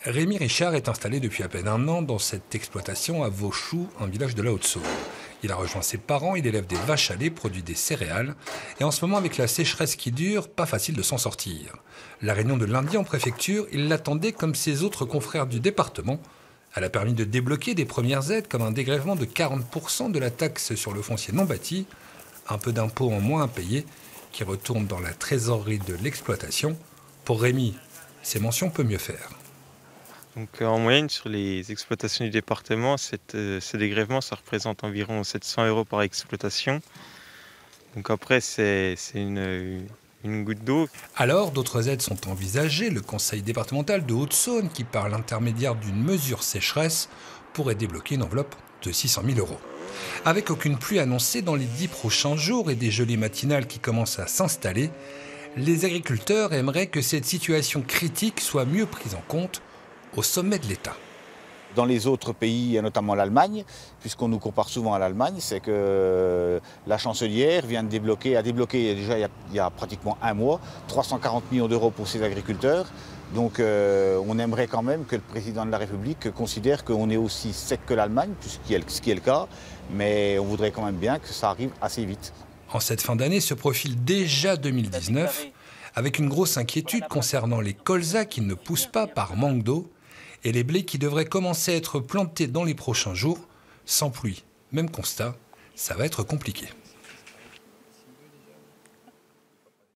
Rémi Richard est installé depuis à peine un an dans cette exploitation à Vauchoux, un village de la Haute-Saône. Il a rejoint ses parents, il élève des vaches à lait, produit des céréales. Et en ce moment, avec la sécheresse qui dure, pas facile de s'en sortir. La réunion de lundi en préfecture, il l'attendait comme ses autres confrères du département. Elle a permis de débloquer des premières aides comme un dégrèvement de 40% de la taxe sur le foncier non bâti, un peu d'impôt en moins à payer qui retourne dans la trésorerie de l'exploitation. Pour Rémi, ces mentions peut mieux faire. Donc, en moyenne, sur les exploitations du département, ce dégrèvement, ça représente environ 700 € par exploitation. Donc après, c'est une goutte d'eau. Alors, d'autres aides sont envisagées. Le conseil départemental de Haute-Saône, qui par l'intermédiaire d'une mesure sécheresse, pourrait débloquer une enveloppe de 600 000 €. Avec aucune pluie annoncée dans les 10 prochains jours et des gelées matinales qui commencent à s'installer, les agriculteurs aimeraient que cette situation critique soit mieux prise en compte au sommet de l'État. Dans les autres pays, et notamment l'Allemagne, puisqu'on nous compare souvent à l'Allemagne, c'est que la chancelière a débloqué déjà il y a pratiquement un mois 340 millions d'euros pour ses agriculteurs. Donc on aimerait quand même que le président de la République considère qu'on est aussi sec que l'Allemagne, ce qui est le cas, mais on voudrait quand même bien que ça arrive assez vite. En cette fin d'année se profile déjà 2019, avec une grosse inquiétude concernant les colzas qui ne poussent pas par manque d'eau, et les blés qui devraient commencer à être plantés dans les prochains jours. Sans pluie, même constat, ça va être compliqué.